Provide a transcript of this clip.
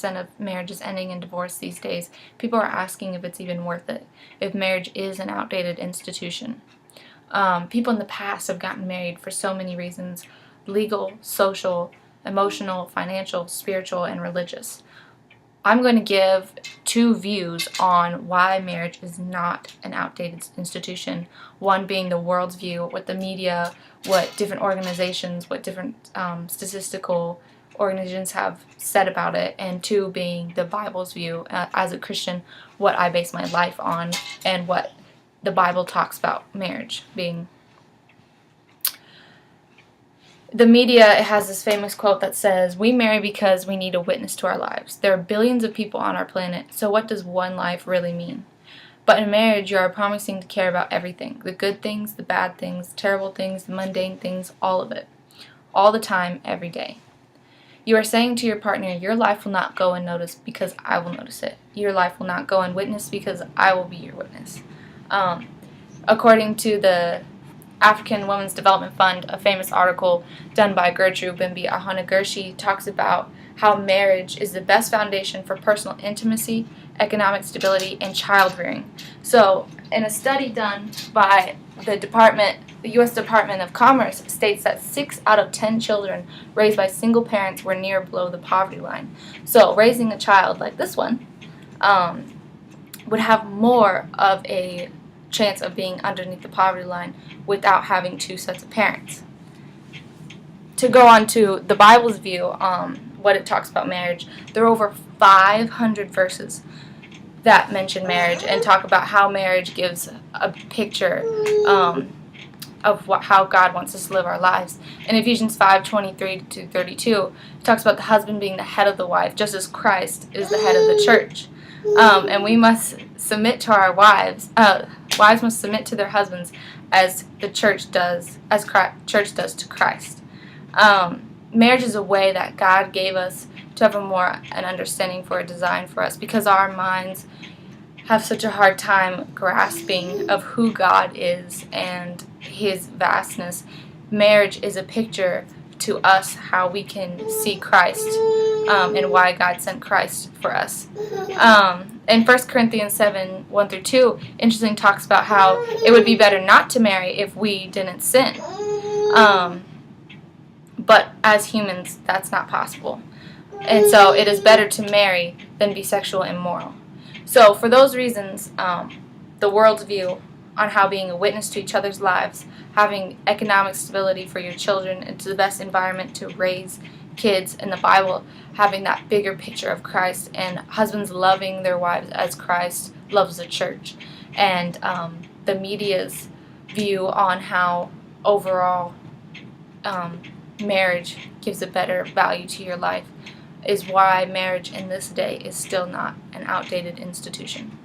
of marriages ending in divorce these days, people are asking if it's even worth it, if marriage is an outdated institution. People in the past have gotten married for so many reasons: legal, social, emotional, financial, spiritual, and religious. I'm going to give two views on why marriage is not an outdated institution. One being the world's view, what the media, what different organizations, what different statistical organizations have said about it, and two being the Bible's view as a Christian, what I base my life on, and what the Bible talks about marriage being. The media, it has this famous quote that says, "We marry because we need a witness to our lives. There are billions of people on our planet, so what does one life really mean?" But in marriage, you are promising to care about everything: the good things, the bad things, the terrible things, the mundane things, all of it. All the time, every day. You are saying to your partner, your life will not go unnoticed because I will notice it. Your life will not go unwitnessed because I will be your witness. According to the African Women's Development Fund, a famous article done by Gertrude Bimbi Ahona-Gershi talks about how marriage is the best foundation for personal intimacy, economic stability, and child rearing. So, in a study done by the U.S. Department of Commerce states that 6 out of 10 children raised by single parents were near or below the poverty line. So, raising a child like this one would have more of a chance of being underneath the poverty line without having two sets of parents. To go on to the Bible's view, what it talks about marriage, there are over 500 verses that mention marriage and talk about how marriage gives a picture of how God wants us to live our lives. In Ephesians 5:23-32, it talks about the husband being the head of the wife, just as Christ is the head of the church. And we must submit to our wives. Wives must submit to their husbands as the church does, church does to Christ. Marriage is a way that God gave us to have an understanding for a design for us, because our minds have such a hard time grasping of who God is and His vastness. Marriage is a picture to us how we can see Christ and why God sent Christ for us. In 1 Corinthians 7:1-2, interesting talks about how it would be better not to marry if we didn't sin. But as humans, that's not possible. And so it is better to marry than be sexual and immoral. So for those reasons, the world's view on how being a witness to each other's lives, having economic stability for your children, it's the best environment to raise kids, in the Bible having that bigger picture of Christ, and husbands loving their wives as Christ loves the church, and the media's view on how overall marriage gives a better value to your life is why marriage in this day is still not an outdated institution.